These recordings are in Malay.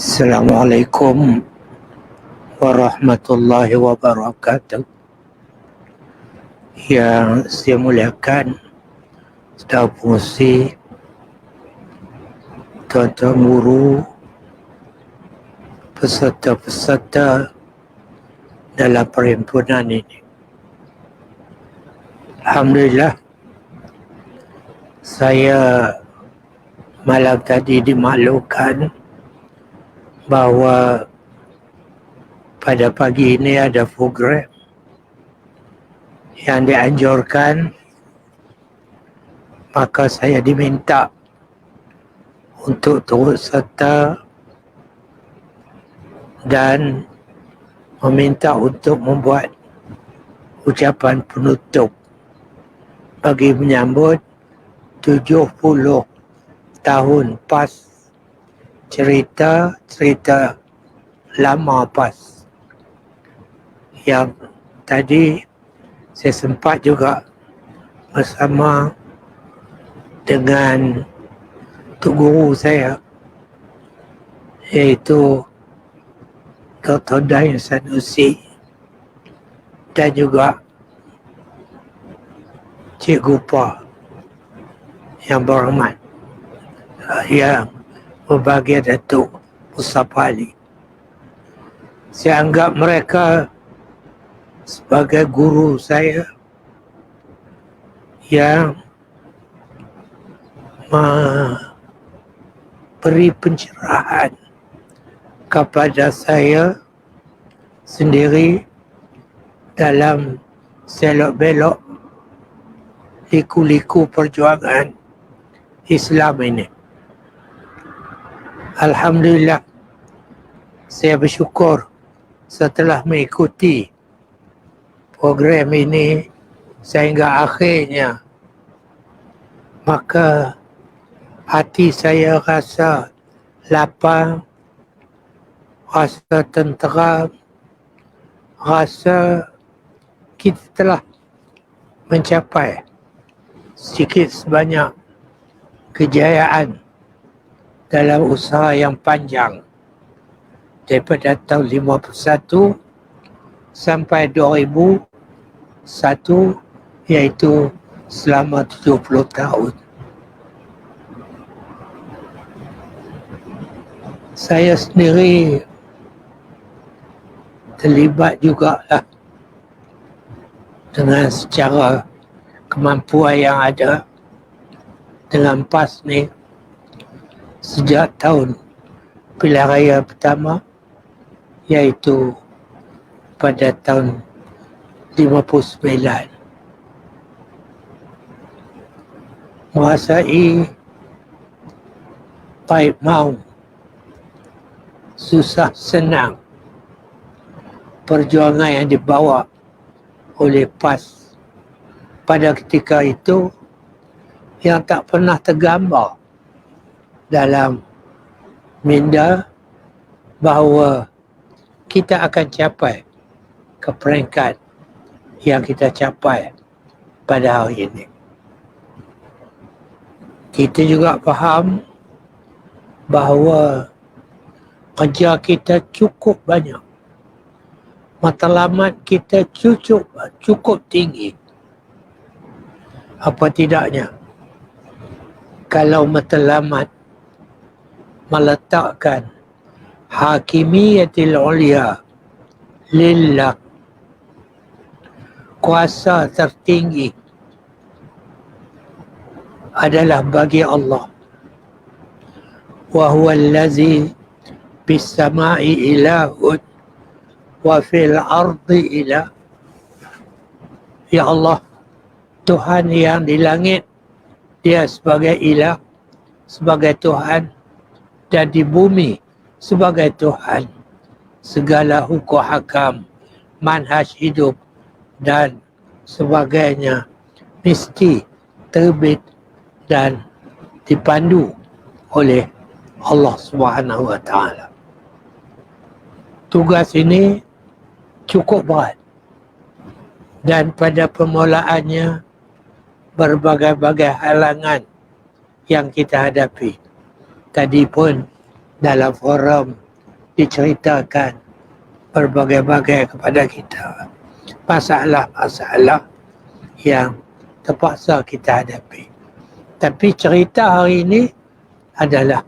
Assalamualaikum warahmatullahi wabarakatuh. Yang saya muliakan staf pengurusi, tuan-tuan guru, peserta-peserta dalam perhimpunan ini. Alhamdulillah, saya malam tadi dimaklumkan bahawa pada pagi ini ada program yang dianjurkan, maka saya diminta untuk turut serta dan meminta untuk membuat ucapan penutup bagi menyambut 70 tahun PAS, cerita lama PAS. Yang tadi saya sempat juga bersama dengan tok guru saya, iaitu Dr. Dain Sanusi, dan juga Cikgu Pa yang berhormat, yang berbahagia Datuk Mustafa Ali. Saya anggap mereka sebagai guru saya yang memberi pencerahan kepada saya sendiri dalam selok-belok liku-liku perjuangan Islam ini. Alhamdulillah, saya bersyukur setelah mengikuti program ini sehingga akhirnya, maka hati saya rasa lapang, rasa tenteram, rasa kita telah mencapai sedikit sebanyak kejayaan dalam usaha yang panjang daripada tahun 51 sampai 2001, iaitu selama 70 tahun. Saya sendiri terlibat jugalah dengan secara kemampuan yang ada dengan PAS ni sejak tahun pilihan raya pertama, iaitu pada tahun 59. Menguasai baik mau, susah senang, perjuangan yang dibawa oleh PAS pada ketika itu yang tak pernah tergambar dalam minda bahawa kita akan capai ke peringkat yang kita capai pada hari ini. Kita juga faham bahawa kerja kita cukup banyak, matlamat kita cukup tinggi. Apa tidaknya kalau matlamat meletakkan hakimiyatil ulia lillah, kuasa tertinggi adalah bagi Allah. Wa huwa allazi bis sama'i ilahun wa fil ardi ilah. Ya Allah, Tuhan yang di langit, dia sebagai ilah, sebagai Tuhan, dan di bumi sebagai Tuhan. Segala hukum hakam, manhaj hidup dan sebagainya mesti terbit dan dipandu oleh Allah Subhanahu wa Ta'ala. Tugas ini cukup berat, dan pada permulaannya berbagai-bagai halangan yang kita hadapi. Tadi pun dalam forum diceritakan berbagai-bagai kepada kita masalah-masalah yang terpaksa kita hadapi. Tapi cerita hari ini adalah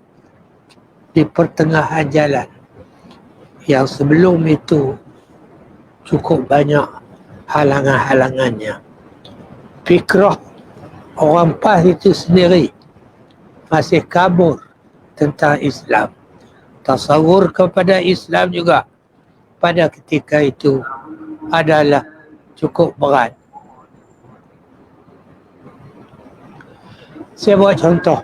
di pertengahan jalan, yang sebelum itu cukup banyak halangan-halangannya. Fikrah orang PAS itu sendiri masih kabur tentang Islam. Tasawur kepada Islam juga pada ketika itu adalah cukup berat. Saya buat contoh.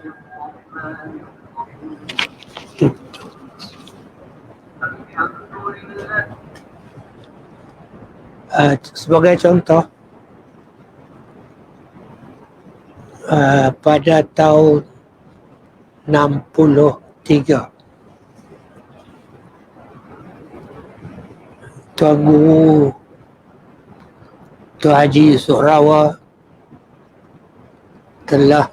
Sebagai contoh, pada tahun 63, Tuan Guru Tuan Haji Suhrawa telah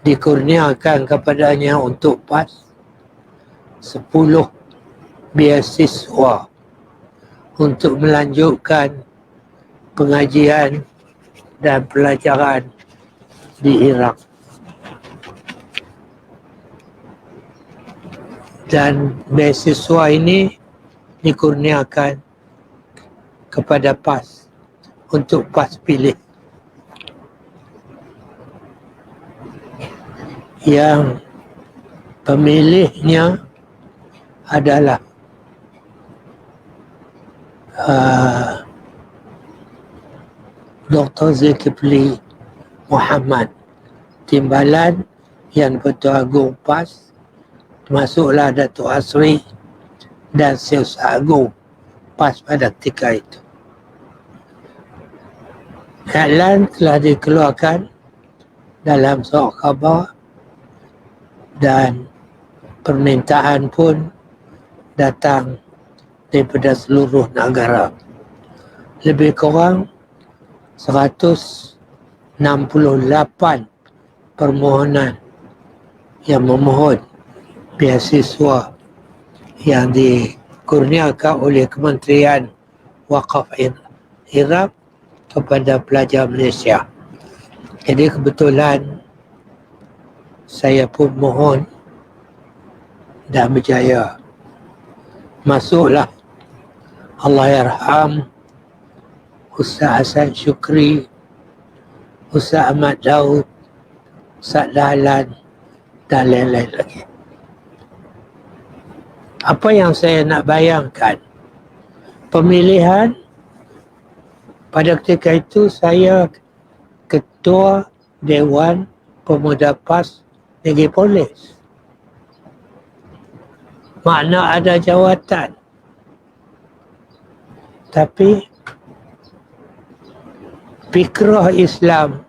dikurniakan kepadanya untuk PAS 10 beasiswa untuk melanjutkan pengajian dan pelajaran di Iraq. Dan beasiswa ini dikurniakan kepada PAS untuk PAS pilih. Yang pemilihnya adalah Dr. Zulkifli Muhammad, timbalan Yang Ketua Agung PAS, termasuklah Datuk Asri dan Siasat Agung PAS pada ketika itu. Iklan telah dikeluarkan dalam surat khabar dan permintaan pun datang daripada seluruh negara. Lebih kurang 168 permohonan yang memohon beasiswa yang dikurniakan oleh Kementerian Waqaf Iraq kepada pelajar Malaysia. Jadi kebetulan saya pun mohon dan berjaya. Masuklah, Allahyarham Ustaz Hasan Syukri, Ustaz Ahmad Daud, Ustaz Dahlan dan lain-lain lagi. Apa yang saya nak bayangkan, pemilihan pada ketika itu saya Ketua Dewan Pemuda PAS Negeri Polis. Makna ada jawatan. Tapi fikrah Islam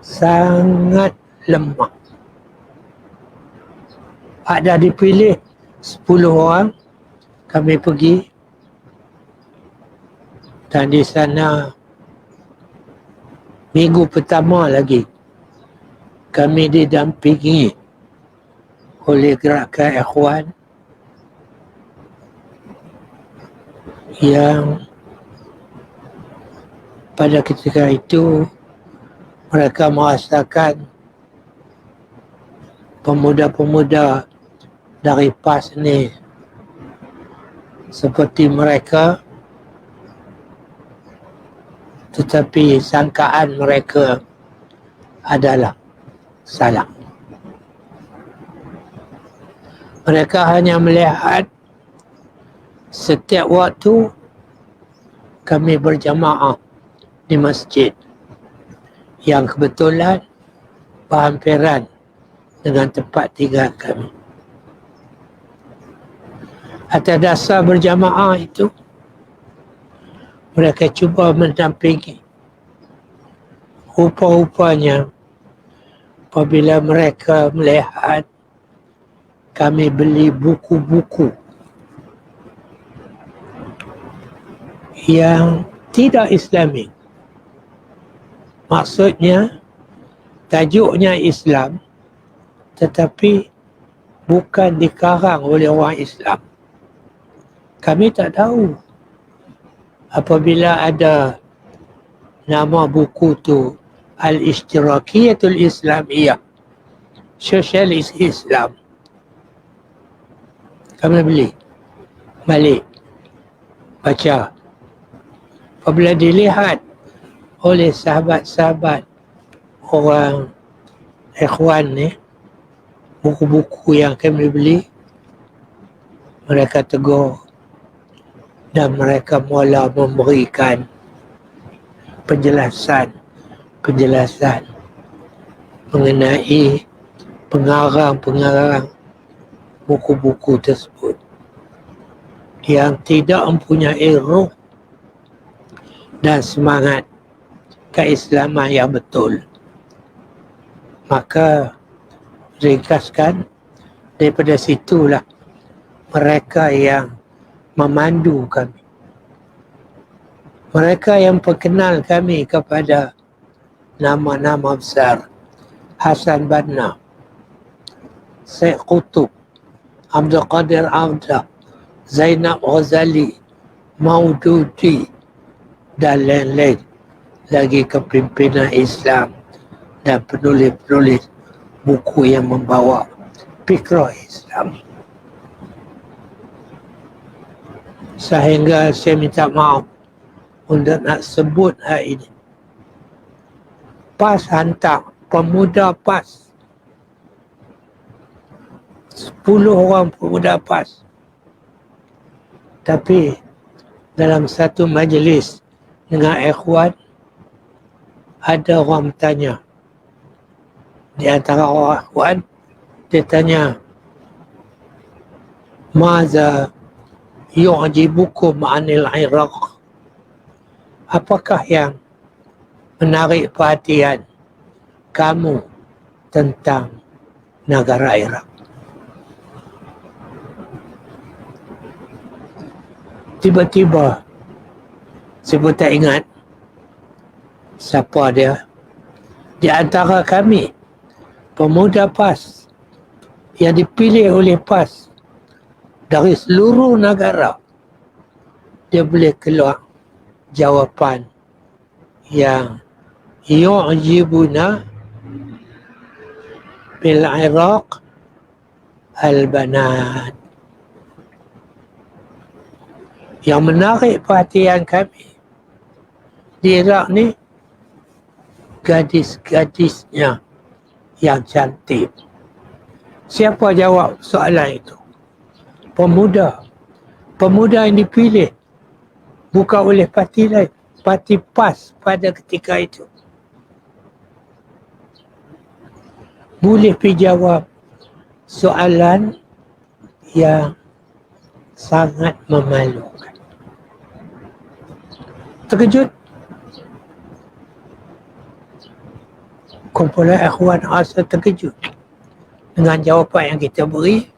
sangat lemah. Ada dipilih 10 orang, kami pergi dan di sana minggu pertama lagi kami didampingi oleh gerakan Ikhwan yang pada ketika itu mereka merasakan pemuda-pemuda dari PAS ni seperti mereka, tetapi sangkaan mereka adalah salah. Mereka hanya melihat setiap waktu kami berjamaah di masjid yang kebetulan berhampiran dengan tempat tinggal kami. Atas dasar berjamaah itu, mereka cuba mendampingi. Rupa-rupanya apabila mereka melihat kami beli buku-buku yang tidak Islami, maksudnya tajuknya Islam tetapi bukan dikarang oleh orang Islam. Kami tak tahu apabila ada nama buku tu Al-Ishtirakiyatul Islamiyah, Sosialis Islam, kami beli balik baca. Apabila dilihat oleh sahabat-sahabat orang ikhwan ni, buku-buku yang kami beli, mereka tegur dan mereka mula memberikan penjelasan mengenai pengarang buku-buku tersebut yang tidak mempunyai ruh dan semangat keislaman yang betul. Maka ringkaskan, daripada situlah mereka yang memandu kami, mereka yang perkenal kami kepada nama-nama besar: Hasan Banna, Syekh Qutub, Abdul Qadir Abdah, Zainab Ghazali, Maududi, dan lain-lain lagi kepimpinan Islam dan penulis-penulis buku yang membawa fikrah Islam. Sehingga saya minta maaf untuk nak sebut hari ini. PAS hantar pemuda PAS, 10 orang pemuda PAS. Tapi dalam satu majlis dengan ikhwan, ada orang bertanya. Di antara orang ikhwan, dia tanya, Maza yu'jibukum anil Iraq? Apakah yang menarik perhatian kamu tentang negara Iraq? Tiba-tiba, saya pun tak ingat siapa dia. Di antara kami, pemuda PAS yang dipilih oleh PAS dari seluruh negara, dia boleh keluar jawapan yang yu'jibuna bil Iraq al-banat. Yang menarik perhatian kami di Iraq ni, gadis-gadisnya yang cantik. Siapa jawab soalan itu? Pemuda. Pemuda yang dipilih bukan oleh parti lain, parti PAS pada ketika itu. Boleh pergi jawab soalan yang sangat memalukan. Terkejut. Kumpulan ikhwan rasa terkejut dengan jawapan yang kita beri.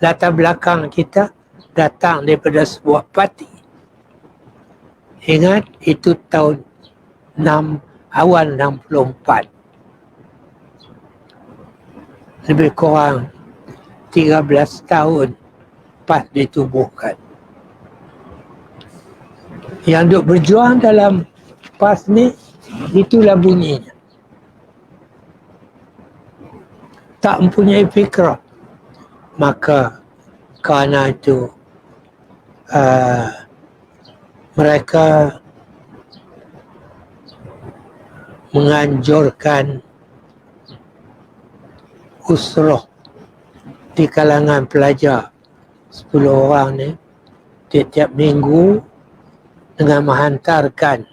Latar belakang kita datang daripada sebuah parti. Ingat, itu tahun awal 64. Lebih kurang 13 tahun PAS ditubuhkan. Yang duk berjuang dalam PAS ni, itulah bunyinya. Tak mempunyai fikrah. Maka kerana itu mereka menganjurkan usrah di kalangan pelajar 10 orang ni tiap-tiap minggu dengan menghantarkan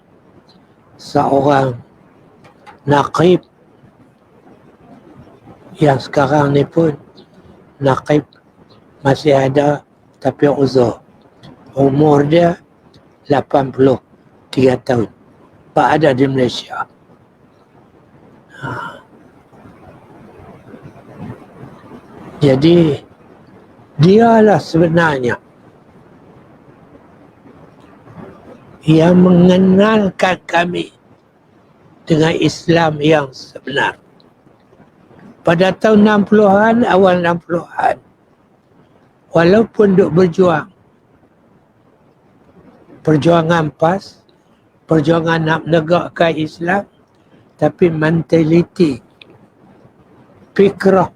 seorang naqib yang sekarang ni pun naqib masih ada tapi uzur. Umur dia 83 tahun. Ada di Malaysia. Jadi dialah sebenarnya yang mengenalkan kami dengan Islam yang sebenar. pada tahun 60-an, awal 60-an, walaupun duk berjuang, perjuangan PAS, perjuangan nak menegakkan Islam, tapi mentaliti, fikrah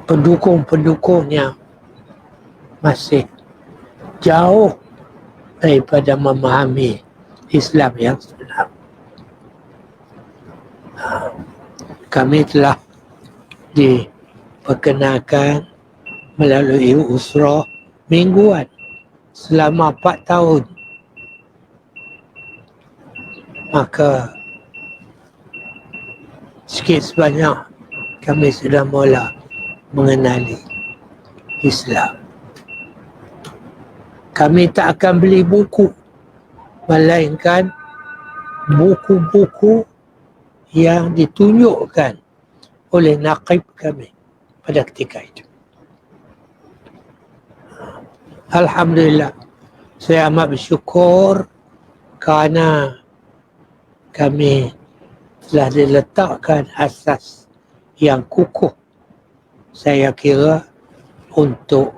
pendukung-pendukungnya masih jauh daripada memahami Islam yang sebenar. Kami telah diperkenalkan melalui usrah mingguan selama 4 tahun. Maka sikit sebanyak kami sudah mula mengenali Islam. Kami tak akan beli buku, melainkan buku-buku yang ditunjukkan oleh naqib kami pada ketika itu. Alhamdulillah, saya amat bersyukur kerana kami telah diletakkan asas yang kukuh, saya kira, untuk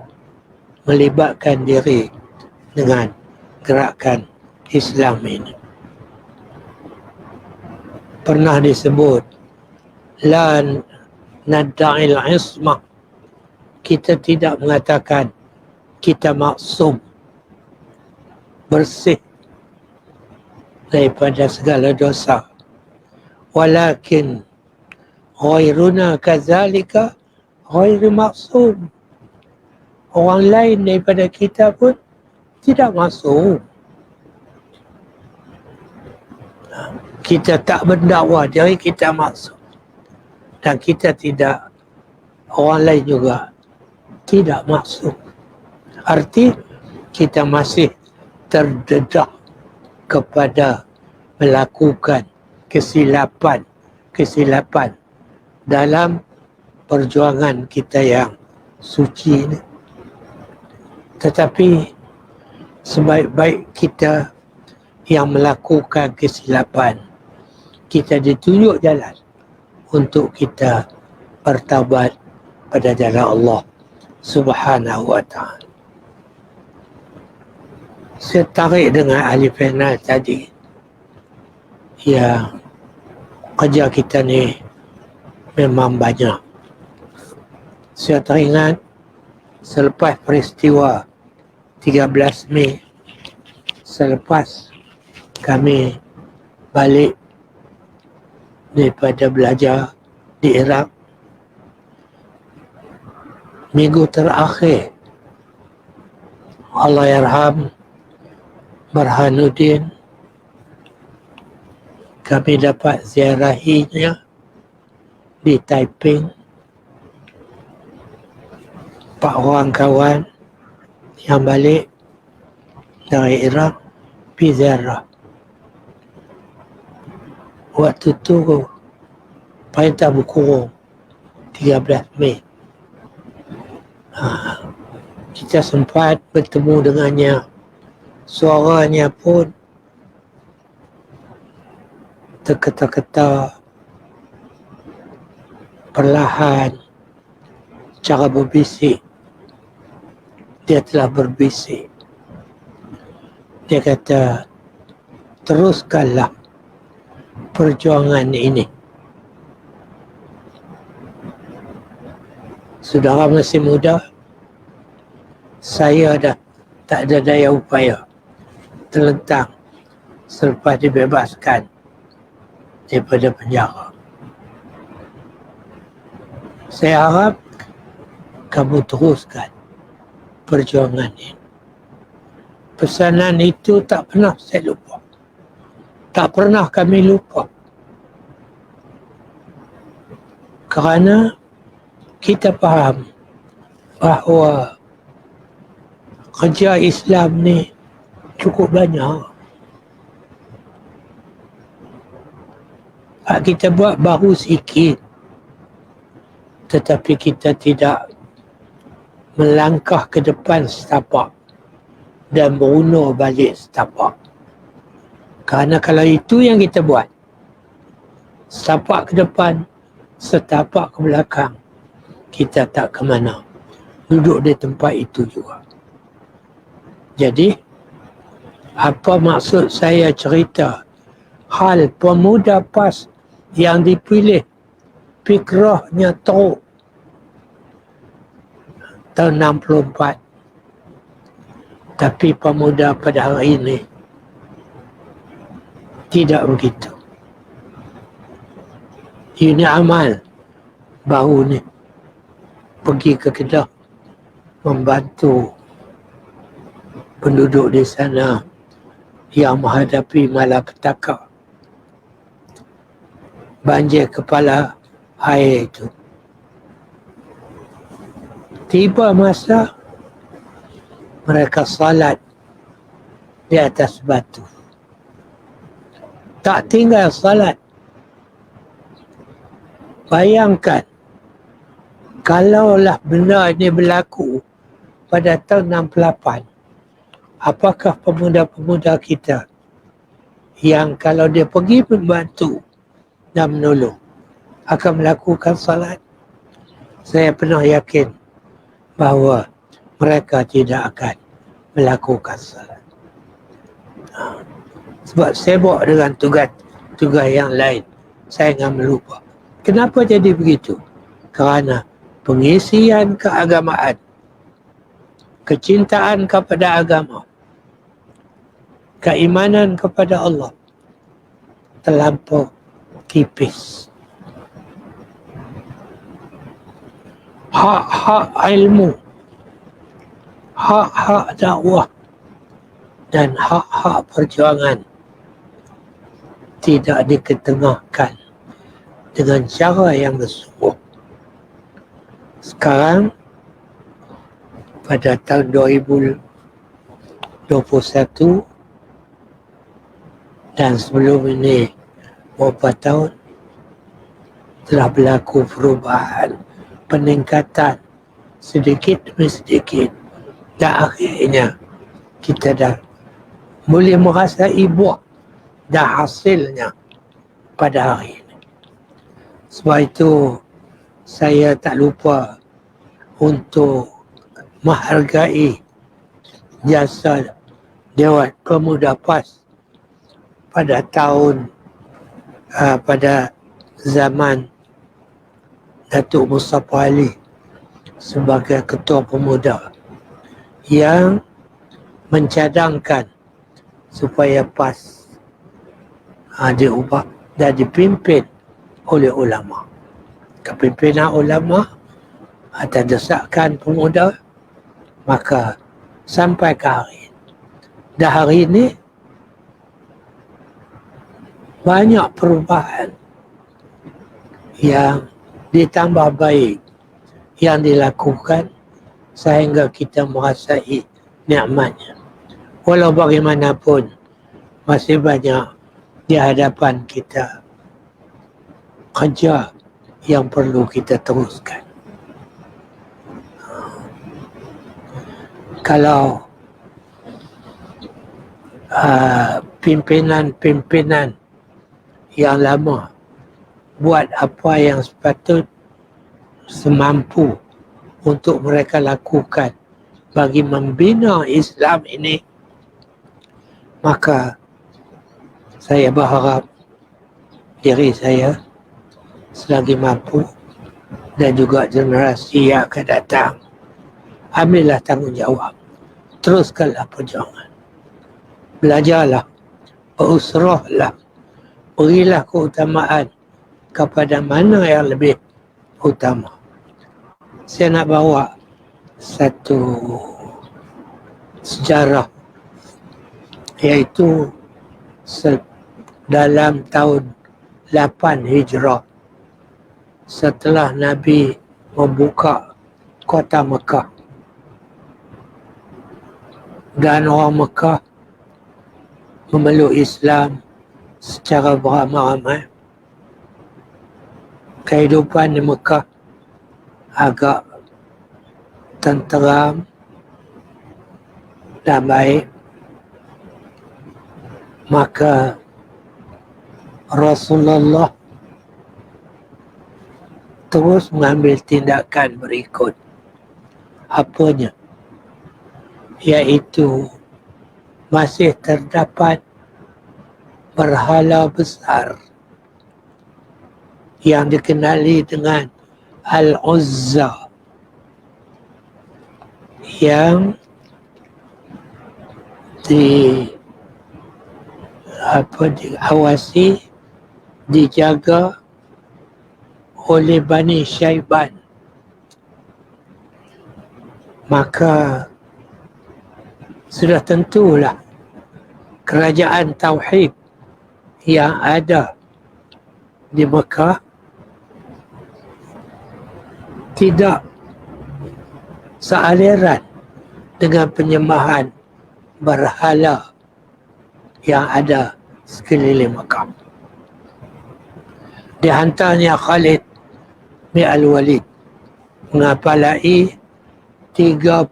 melibatkan diri dengan gerakan Islam ini. Pernah disebut la nadda'il ismah, kita tidak mengatakan kita maksum, bersih daripada segala dosa, walakin ghairuna kadzalika ghairu maksum, orang lain daripada kita pun tidak maksum. Kita tak mendakwa diri kita maksum, dan kita tidak, orang lain juga tidak maksum. Arti kita masih terdedah kepada melakukan kesilapan dalam perjuangan kita yang suci ini. Tetapi sebaik-baik kita yang melakukan kesilapan, kita ditunjuk jalan untuk kita bertaubat pada jalan Allah Subhanahu wa ta'ala. Saya tarik dengan ahli panel tadi yang kerja kita ni memang banyak. Saya teringat selepas peristiwa 13 Mei, selepas kami balik daripada belajar di Iraq, minggu terakhir Allahyarham Burhanuddin, kami dapat ziarahinya di Taiping. 4 orang kawan yang balik dari Iraq pergi ziarah. Waktu tu perintah berkurung 13 Mei. Kita sempat bertemu dengannya. Suaranya pun terketa-keta, perlahan, cara berbisik. Dia telah berbisik. Dia kata, teruskanlah perjuangan ini. Saudara masih muda, saya dah tak ada daya upaya, terlentang selepas dibebaskan daripada penjara. Saya harap kamu teruskan perjuangan ini. Pesanan itu tak pernah saya lupa. Tak pernah kami lupa. Kerana kita faham bahawa kerja Islam ni cukup banyak. Kita buat baru sikit, tetapi kita tidak melangkah ke depan setapak dan berundur balik setapak. Kerana kalau itu yang kita buat, setapak ke depan, setapak ke belakang, kita tak ke mana. Duduk di tempat itu juga. Jadi, apa maksud saya cerita hal pemuda PAS yang dipilih fikrahnya teruk tahun 64. Tapi pemuda pada hari ini tidak begitu. Ini amal baru ni pergi ke Kedah membantu penduduk di sana yang menghadapi malapetaka banjir kepala air itu. Tiba masa mereka salat di atas batu. Tak tinggal salat. Bayangkan kalaulah benda ini berlaku pada tahun 68, apakah pemuda-pemuda kita yang kalau dia pergi membantu dan menolong akan melakukan salat? Saya pernah yakin bahawa mereka tidak akan melakukan salat. Sebab sibuk dengan tugas yang lain. Saya ingat melupa. Kenapa jadi begitu? Kerana pengisian keagamaan, kecintaan kepada agama, keimanan kepada Allah terlampau tipis. Hak-hak ilmu, hak-hak dakwah dan hak-hak perjuangan tidak diketengahkan dengan cara yang bersungguh. Sekarang pada tahun 2021 dan sebelum ini beberapa tahun telah berlaku perubahan, peningkatan sedikit demi sedikit, dan akhirnya kita dah boleh merasai buah dan hasilnya pada hari ini. Sebab itu saya tak lupa untuk menghargai jasa Dewan Pemuda PAS pada pada zaman Datuk Mustafa Ali sebagai Ketua Pemuda yang mencadangkan supaya PAS diubah dan dipimpin oleh ulama. Kepimpinan ulama atas desakan pemuda, maka sampai ke hari ini. Dan hari ini banyak perubahan yang ditambah baik yang dilakukan sehingga kita merasai nikmatnya. Walau bagaimanapun masih banyak di hadapan kita kerja yang perlu kita teruskan. Kalau pimpinan-pimpinan yang lama buat apa yang sepatut semampu untuk mereka lakukan bagi membina Islam ini, maka saya berharap diri saya selagi mampu dan juga generasi yang akan datang ambillah tanggungjawab, teruskanlah perjuangan, belajarlah, berusrahlah, berilah keutamaan kepada mana yang lebih utama. Saya nak bawa satu sejarah, iaitu dalam tahun 8 Hijrah, setelah Nabi membuka kota Mekah dan orang Mekah memeluk Islam secara beramai-ramai, kehidupan di Mekah agak tenteram dan baik. Maka Rasulullah terus mengambil tindakan berikut. Apanya? Iaitu masih terdapat berhala besar yang dikenali dengan Al-Uzza yang diawasi, dijaga oleh Bani Syaiban. Maka sudah tentulah kerajaan Tauhid yang ada di Mekah tidak sealiran dengan penyembahan berhala yang ada sekeliling Mekah. Dihantarnya Khalid bin Al-Walid mengapalai 30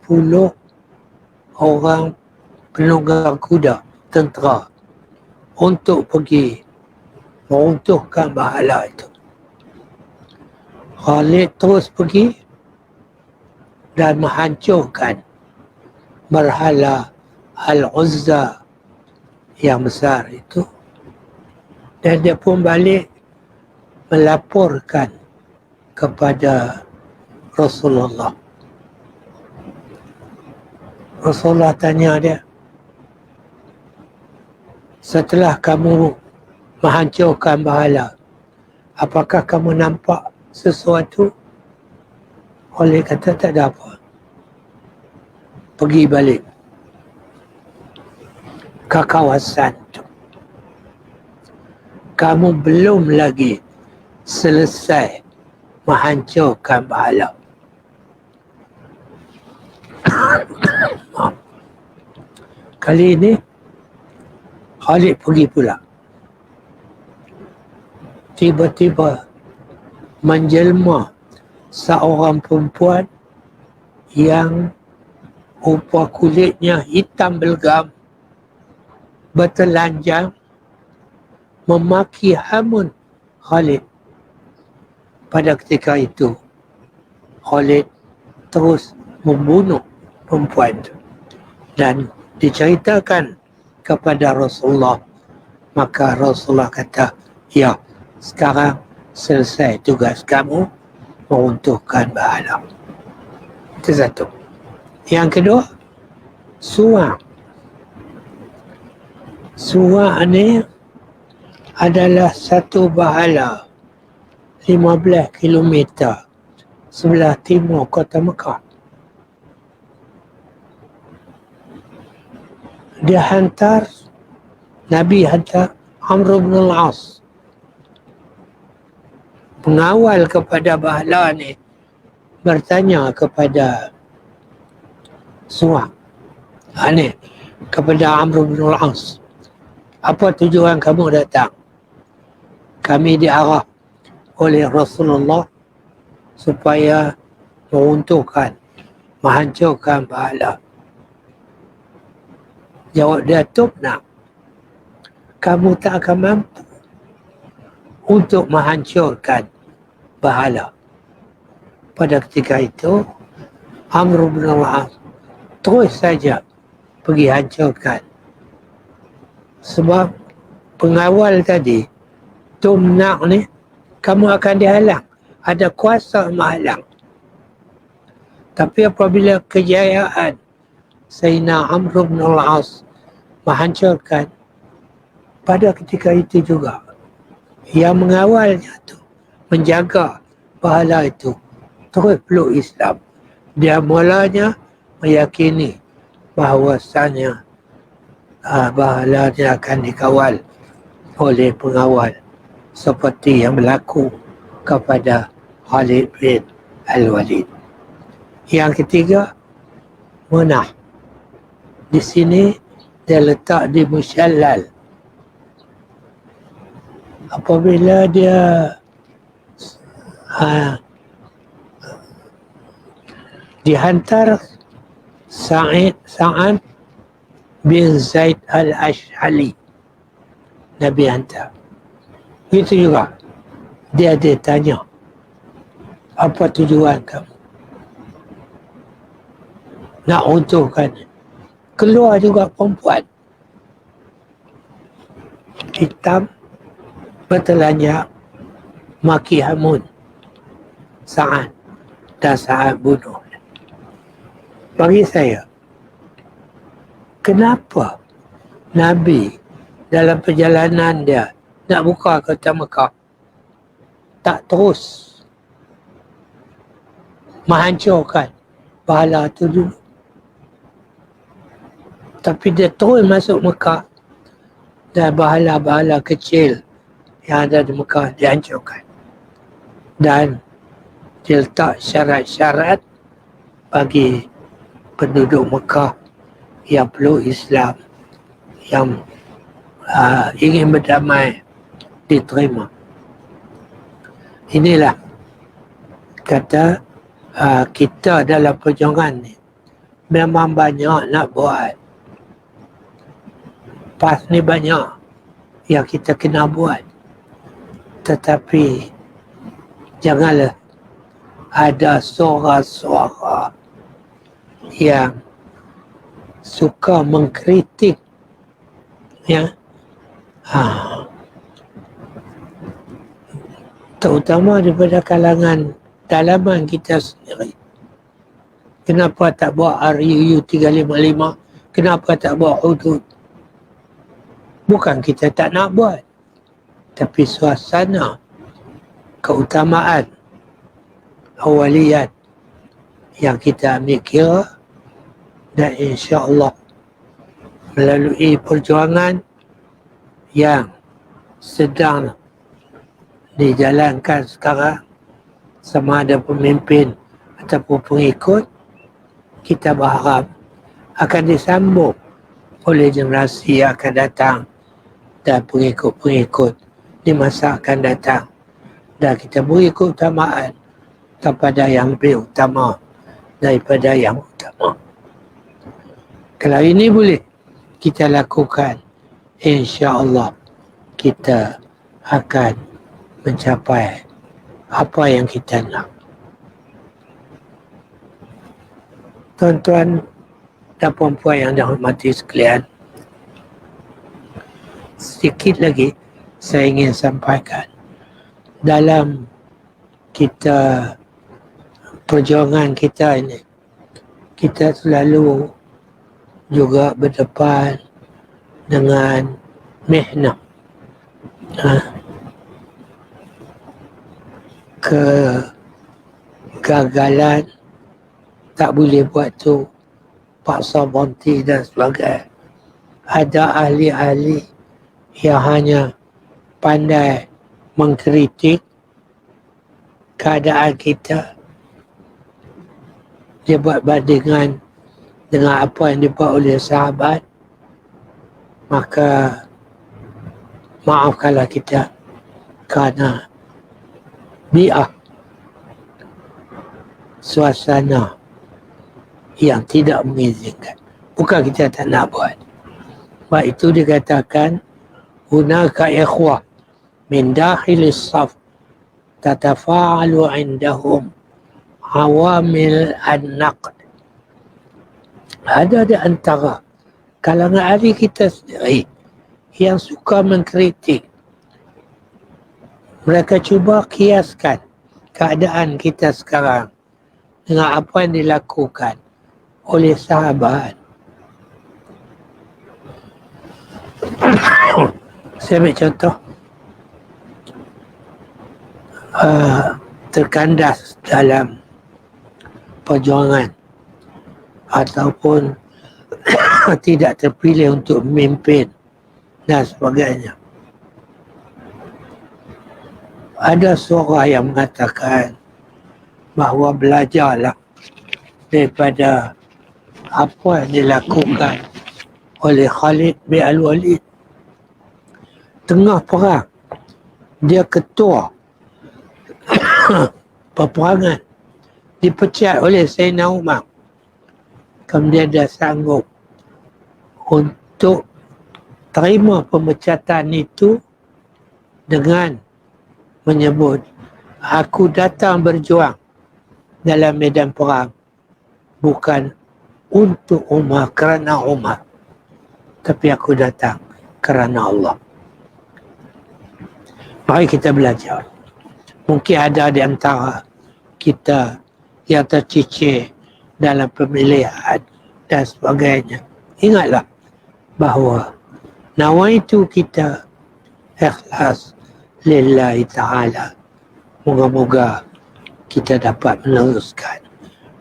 orang penunggang kuda tentera untuk pergi meruntuhkan berhala itu. Khalid terus pergi dan menghancurkan berhala Al-Uzza yang besar itu, dan dia pun balik melaporkan kepada Rasulullah. Rasulullah tanya dia, setelah kamu menghancurkan berhala, apakah kamu nampak sesuatu? Oleh kata tak ada apa. Pergi balik ke kawasan itu. Kamu belum lagi selesai menghancurkan berhala. Kali ini Khalid pergi pula. Tiba-tiba menjelma seorang perempuan yang rupa kulitnya hitam belgam, bertelanjang, memaki hamun Khalid. Pada ketika itu Khalid terus membunuh perempuan itu dan diceritakan kepada Rasulullah. Maka Rasulullah kata, ya, sekarang selesai tugas kamu meruntuhkan berhala. Itu satu. Yang kedua, Suwa'. Suwa' ni adalah satu berhala 15 kilometer sebelah timur kota Mekah. Dia hantar, Nabi hantar Amr bin al-As, pengawal kepada berhala ni, bertanya kepada Suwa', kepada Amr bin al-As, apa tujuan kamu datang? Kami diarah oleh Rasulullah supaya meruntuhkan, menghancurkan berhala. Jawab dia, nak, kamu tak akan mampu untuk menghancurkan berhala. Pada ketika itu, Amr bin al-As terus saja pergi hancurkan. Sebab pengawal tadi, tumnak ni, kamu akan dihalang. Ada kuasa menghalang. Tapi apabila kejayaan Sayyidina Amr bin al-As menghancurkan, pada ketika itu juga yang mengawalnya tu, menjaga berhala itu, terus peluk Islam. Dia mulanya meyakini bahawasanya berhala dia akan dikawal oleh pengawal seperti yang berlaku kepada Khalid bin Al-Walid. Yang ketiga, Munah. Di sini dia letak di Musyallal. Apabila dia dihantar Sa'ad bin Zaid al-Ash'ali, Nabi hantar. Itu juga dia tanya, Apa tujuan kamu? Nak runtuhkan. Keluar juga perempuan hitam bertelanjang maki Hamun Sa'ad dan Sa'ad bunuh. Bagi saya, kenapa Nabi dalam perjalanan dia nak buka kota Mekah tak terus menghancurkan bahala tu dulu, tapi dia terus masuk Mekah dan bahala-bahala kecil yang ada di Mekah dihancurkan dan diletak syarat-syarat bagi penduduk Mekah yang perlu Islam, yang ingin berdamai, diterima. Inilah kata kita dalam perjuangan ni memang banyak nak buat. Pas ni banyak yang kita kena buat, tetapi janganlah ada suara-suara yang suka mengkritik, ya, terutama daripada kalangan dalaman kita sendiri. Kenapa tak buat RUU 355? Kenapa tak buat hudud? Bukan kita tak nak buat, tapi suasana keutamaan awaliyat yang kita ambil kira, dan insya-Allah melalui perjuangan yang sedang dijalankan sekarang, sama ada pemimpin ataupun pengikut, kita berharap akan disambung oleh generasi yang akan datang dan pengikut-pengikut di masa akan datang, dan kita beri keutamaan kepada yang lebih utama daripada yang utama. Kalau ini boleh kita lakukan, insya-Allah kita akan mencapai apa yang kita nak. Tuan-tuan dan puan-puan yang dihormati sekalian, sedikit lagi saya ingin sampaikan. Dalam kita perjuangan kita ini, kita selalu juga berdepan dengan mihnah, kegagalan, tak boleh buat tu, paksa berhenti dan sebagainya. Ada ahli-ahli yang hanya pandai mengkritik keadaan kita. Dia buat bandingan dengan apa yang dibuat oleh sahabat, maka maafkanlah kita kerana bi'ah, suasana yang tidak mengizinkan. Bukan kita tak nak buat. Sebab itu dikatakan hunaka ikhwah min dakhilis saf tatafa'alu indahum awamil an-naqd. Ada di antara kalangan ahli kita sendiri yang suka mengkritik. Mereka cuba kiaskan keadaan kita sekarang dengan apa yang dilakukan oleh sahabat. Saya ambil contoh, terkandas dalam perjuangan ataupun tidak terpilih untuk memimpin dan sebagainya. Ada suara yang mengatakan bahawa belajarlah daripada apa yang dilakukan oleh Khalid bin Al-Walid. Tengah perang, dia ketua peperangan, dipecat oleh Sayyidina Umar. Kemudian dia sanggup untuk terima pemecatan itu dengan menyebut, aku datang berjuang dalam medan perang bukan untuk Umar, kerana Umar, tapi aku datang kerana Allah. Mari kita belajar. Mungkin ada di antara kita yang tercicir dalam pemilihan dan sebagainya. Ingatlah bahawa nawaitu kita ikhlas lillahi ta'ala. Moga-moga kita dapat meneruskan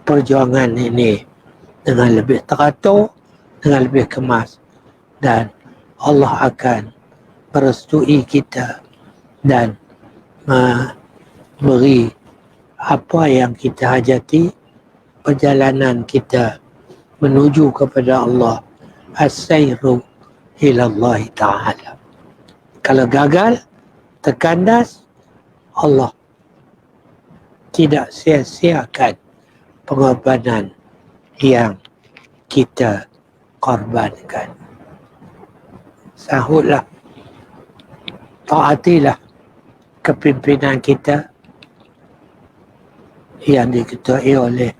perjuangan ini dengan lebih teratur, dengan lebih kemas, dan Allah akan merestui kita dan memberi apa yang kita hajati. Perjalanan kita menuju kepada Allah, as-sayru ilallahi ta'ala. Kalau gagal, terkandas, Allah tidak sia-siakan pengorbanan yang kita korbankan. Sahutlah, taatilah kepimpinan kita yang diketuai oleh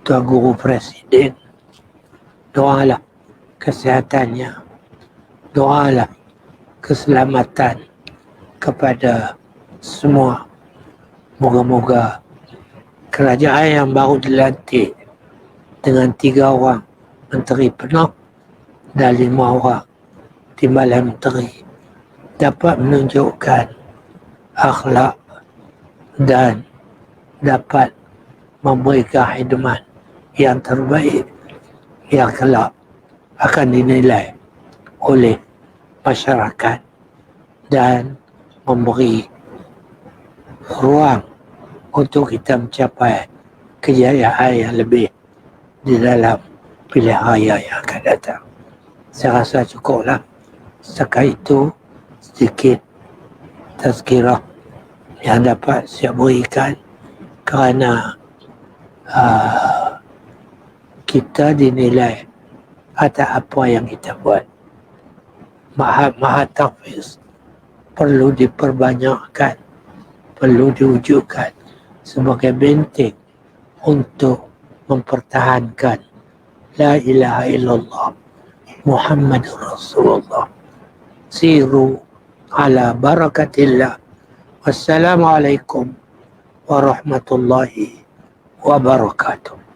Tuan Guru Presiden. Doalah kesihatannya, doalah keselamatan kepada semua. Moga-moga kerajaan yang baru dilantik dengan 3 orang menteri penuh dan 5 orang timbalan menteri dapat menunjukkan akhlak dan dapat memberikan khidmat yang terbaik yang kelak akan dinilai oleh masyarakat dan memberi ruang untuk kita mencapai kejayaan yang lebih di dalam pilihan raya yang akan datang. Saya rasa cukuplah setakat itu sedikit tazkirah yang dapat saya berikan kerana kita dinilai atas apa yang kita buat. Mahat tahfiz perlu diperbanyakkan, perlu diwujudkan sebagai benteng untuk mempertahankan La ilaha illallah Muhammadur Rasulullah. Siru ala barakatillah. Wassalamualaikum warahmatullahi wabarakatuh.